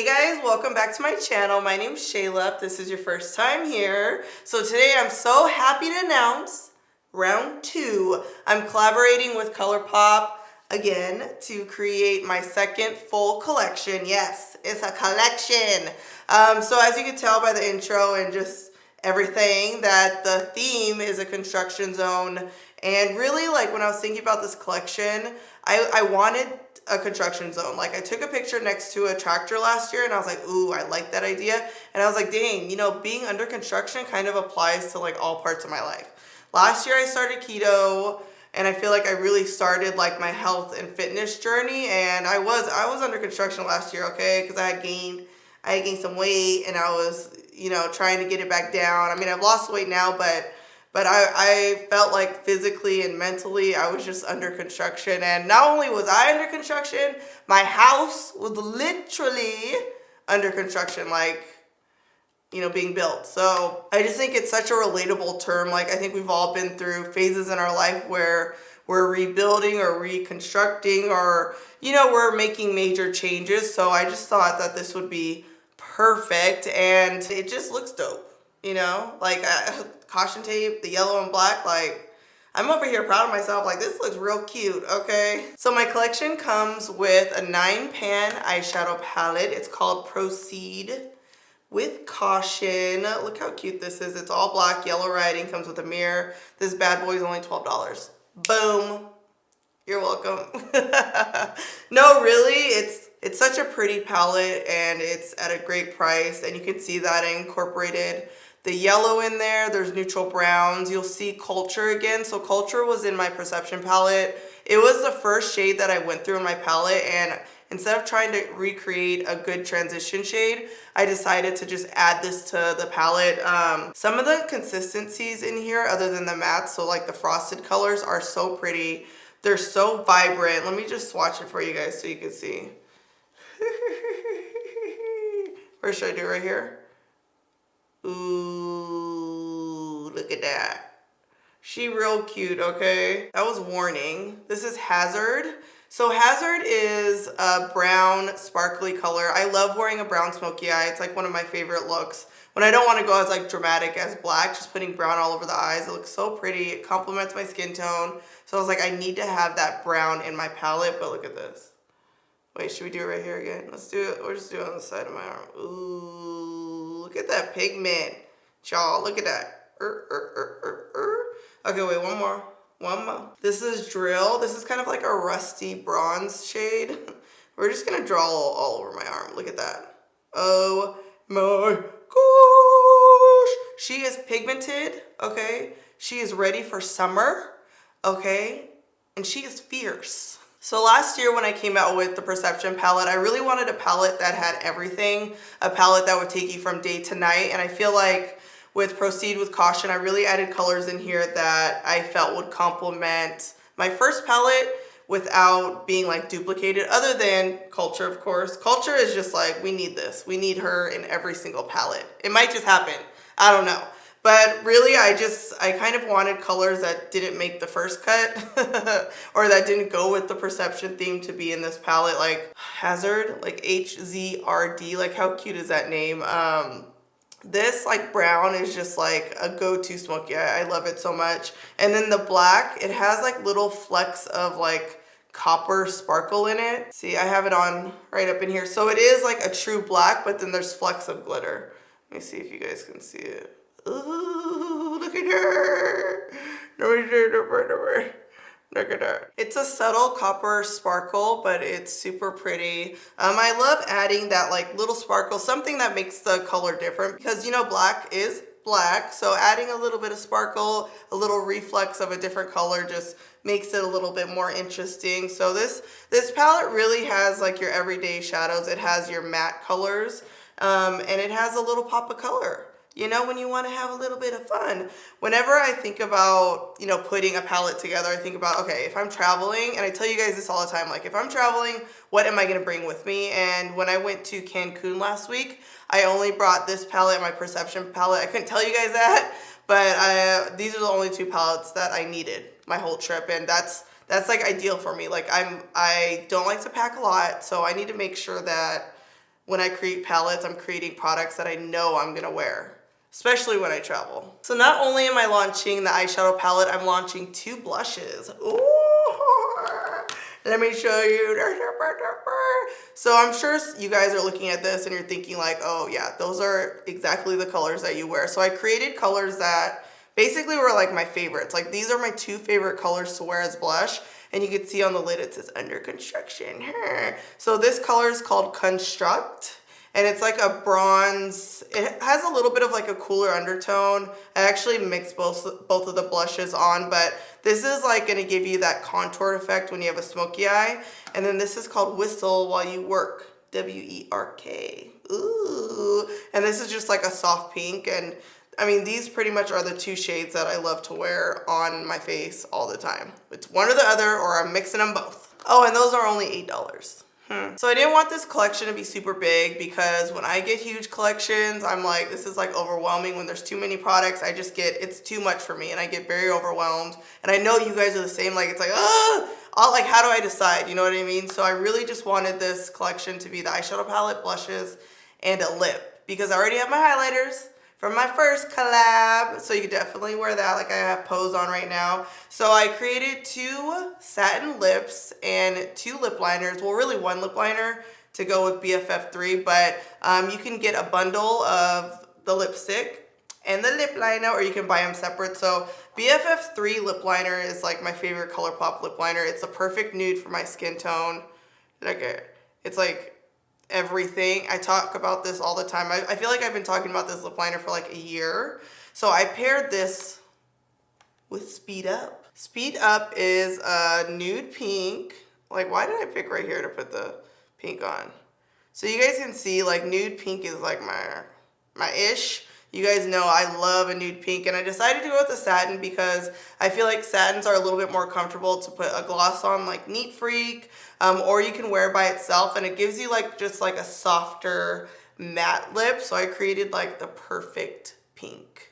guys, welcome back to my channel. My name's Shayla. If this is your first time here. So today I'm so happy to announce round 2. I'm collaborating with Colourpop again to create my second full collection. Yes, it's a collection. So as you can tell by the intro and just everything, that the theme is a construction zone. And really, like, when I was thinking about this collection, I wanted a construction zone. Like, I took a picture next to a tractor last year and I was like, ooh, I like that idea. And I was like, dang, you know, being under construction kind of applies to like all parts of my life. Last year I started keto and I feel like I really started like my health and fitness journey, and I was under construction last year, okay? Because I had gained some weight and I was, you know, trying to get it back down. I mean, I've lost weight now, but I felt like physically and mentally I was just under construction. And not only was I under construction, my house was literally under construction, like, you know, being built. So I just think it's such a relatable term. Like, I think we've all been through phases in our life where we're rebuilding or reconstructing, or, you know, we're making major changes. So I just thought that this would be perfect, and it just looks dope, you know, like caution tape, the yellow and black, like, I'm over here proud of myself, like, this looks real cute, okay? So my collection comes with a 9-pan eyeshadow palette. It's called Proceed with Caution. Look how cute this is. It's all black, yellow writing, comes with a mirror. This bad boy is only $12. Boom. You're welcome. No, really, it's such a pretty palette and it's at a great price, and you can see that I incorporated the yellow in there. There's neutral browns. You'll see Culture again. So Culture was in my Perception palette. It was the first shade that I went through in my palette, and instead of trying to recreate a good transition shade, I decided to just add this to the palette. Some of the consistencies in here, other than the matte, so like the frosted colors, are so pretty. They're so vibrant. Let me just swatch it for you guys so you can see. Where should I do, right here? Ooh, look at that. She real cute, okay? That was Warning. This is Hazard. So Hazard is a brown sparkly color. I love wearing a brown smoky eye. It's like one of my favorite looks. When I don't want to go as like dramatic as black, just putting brown all over the eyes. It looks so pretty. It complements my skin tone. So I was like, I need to have that brown in my palette, but look at this. Wait, should we do it right here again? Let's do it. We'll just do it on the side of my arm. Ooh, look at that pigment. Y'all, look at that. Okay, wait, one more. One more. This is Drill. This is kind of like a rusty bronze shade. We're just gonna draw all over my arm. Look at that. Oh my gosh. She is pigmented, okay? She is ready for summer, okay? And she is fierce. So last year when I came out with the Perception palette, I really wanted a palette that had everything. A palette that would take you from day to night. And I feel like with Proceed with Caution, I really added colors in here that I felt would complement my first palette without being like duplicated, other than Culture, of course. Culture is just like, we need this. We need her in every single palette. It might just happen. I don't know. But really, I kind of wanted colors that didn't make the first cut or that didn't go with the Perception theme to be in this palette, like Hazard, like HZRD, like how cute is that name? This like brown is just like a go-to smoky eye. I love it so much. And then the black, it has like little flecks of like copper sparkle in it. See, I have it on right up in here. So it is like a true black, but then there's flecks of glitter. Let me see if you guys can see it. Ooh, look at her. Look at that. It's a subtle copper sparkle, but it's super pretty. I love adding that like little sparkle, something that makes the color different, because, you know, black is black. So adding a little bit of sparkle, a little reflex of a different color just makes it a little bit more interesting. So this palette really has like your everyday shadows. It has your matte colors, and it has a little pop of color. You know, when you want to have a little bit of fun. Whenever I think about, you know, putting a palette together, I think about, okay, if I'm traveling, and I tell you guys this all the time, like if I'm traveling, what am I going to bring with me? And when I went to Cancun last week, I only brought this palette, my Perception palette. I couldn't tell you guys that, but these are the only 2 palettes that I needed my whole trip, and that's like ideal for me. Like I don't like to pack a lot, so I need to make sure that when I create palettes, I'm creating products that I know I'm gonna wear, especially when I travel. So not only am I launching the eyeshadow palette, I'm launching 2 blushes. Ooh, let me show you. So I'm sure you guys are looking at this and you're thinking like, oh yeah, those are exactly the colors that you wear. So I created colors that basically were like my favorites. Like these are my 2 favorite colors to wear as blush. And you can see on the lid it says under construction. So this color is called Construct. And it's like a bronze. It has a little bit of like a cooler undertone. I actually mixed both of the blushes on, but this is like gonna give you that contour effect when you have a smoky eye. And then this is called Whistle While You Work, W-E-R-K. Ooh. And this is just like a soft pink. And I mean, these pretty much are the 2 shades that I love to wear on my face all the time. It's one or the other, or I'm mixing them both. Oh, and those are only $8. So I didn't want this collection to be super big because when I get huge collections, I'm like, this is like overwhelming. When there's too many products, I just get, it's too much for me and I get very overwhelmed. And I know you guys are the same, like it's like, like how do I decide? You know what I mean? So I really just wanted this collection to be the eyeshadow palette, blushes, and a lip because I already have my highlighters from my first collab, so you could definitely wear that like I have Pose on right now. So I created 2 satin lips and 2 lip liners, well really 1 lip liner to go with BFF3, but you can get a bundle of the lipstick and the lip liner, or you can buy them separate. So BFF3 Lip Liner is like my favorite Colourpop lip liner. It's a perfect nude for my skin tone. Look at it. It's like everything. I talk about this all the time. I feel like I've been talking about this lip liner for like a year. So I paired this with Speed Up. Speed Up is a nude pink. Like, why did I pick right here to put the pink on? So you guys can see like nude pink is like my ish. You guys know I love a nude pink, and I decided to go with the satin because I feel like satins are a little bit more comfortable to put a gloss on, like Neat Freak, or you can wear by itself, and it gives you like just like a softer matte lip. So I created like the perfect pink.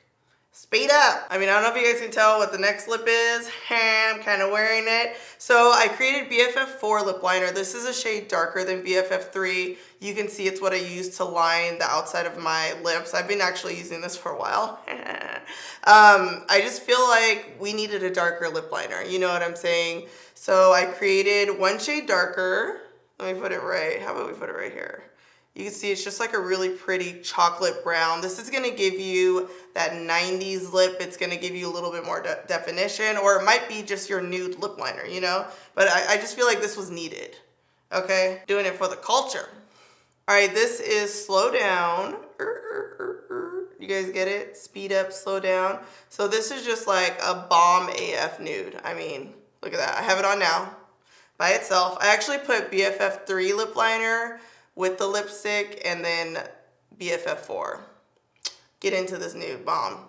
Speed Up. I mean, I don't know if you guys can tell what the next lip is. I'm kind of wearing it. So I created BFF4 Lip Liner. This is a shade darker than BFF3. You can see it's what I use to line the outside of my lips. I've been actually using this for a while. I just feel like we needed a darker lip liner. You know what I'm saying? So I created 1 shade darker. Let me put it right. How about we put it right here? You can see it's just like a really pretty chocolate brown. This is gonna give you that 90s lip. It's gonna give you a little bit more definition, or it might be just your nude lip liner, you know? But I just feel like this was needed, okay? Doing it for the culture. All right, this is Slow Down. You guys get it? Speed Up, Slow Down. So this is just like a bomb AF nude. I mean, look at that. I have it on now by itself. I actually put BFF3 Lip Liner with the lipstick and then BFF4. Get into this nude bomb.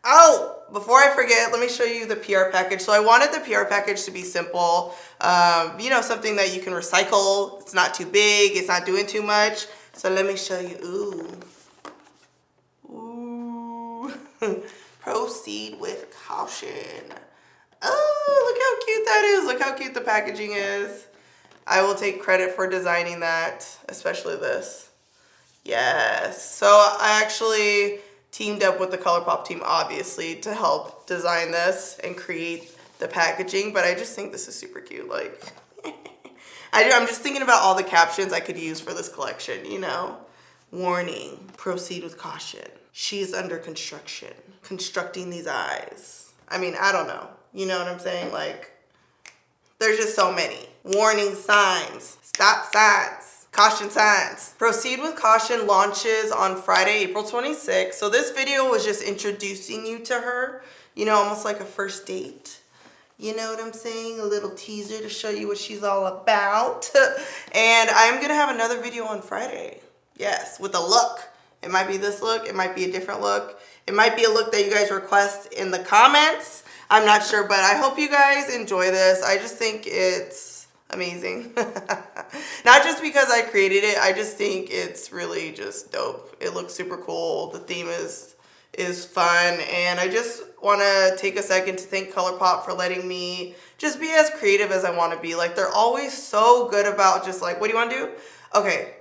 Oh, before I forget, let me show you the PR package. So I wanted the PR package to be simple. You know, something that you can recycle. It's not too big, it's not doing too much. So let me show you. Ooh. Proceed with caution. Oh, look how cute that is. Look how cute the packaging is. I will take credit for designing that, especially this. Yes. So I actually teamed up with the Colourpop team, obviously, to help design this and create the packaging, but I just think this is super cute. Like, I'm just thinking about all the captions I could use for this collection, you know? Warning, proceed with caution. She's under construction, constructing these eyes. I mean, I don't know. You know what I'm saying? Like, there's just so many. Warning signs, stop signs, caution signs. Proceed with Caution launches on Friday, April 26th. So this video was just introducing you to her, you know, almost like a first date. You know what I'm saying? A little teaser to show you what she's all about. And I'm gonna have another video on Friday. Yes, with a look. It might be this look, it might be a different look. It might be a look that you guys request in the comments. I'm not sure, but I hope you guys enjoy this. I just think it's amazing. Not just because I created it, I just think it's really just dope. It looks super cool. The theme is fun, and I just want to take a second to thank Colourpop for letting me just be as creative as I want to be. Like, they're always so good about just like, what do you want to do? Okay.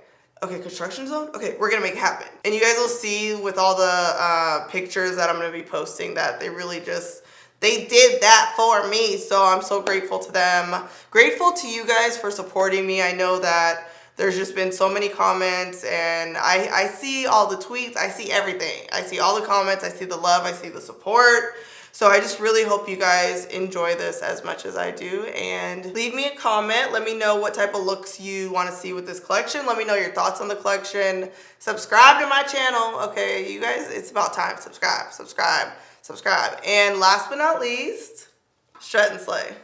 Okay, construction zone? Okay, we're gonna make it happen. And you guys will see with all the pictures that I'm gonna be posting that they really just, they did that for me. So I'm so grateful to them. Grateful to you guys for supporting me. I know that there's just been so many comments and I see all the tweets. I see everything. I see all the comments. I see the love. I see the support. So I just really hope you guys enjoy this as much as I do, and leave me a comment. Let me know what type of looks you want to see with this collection. Let me know your thoughts on the collection. Subscribe to my channel. Okay, you guys, it's about time. Subscribe, subscribe, subscribe. And last but not least, strut and slay.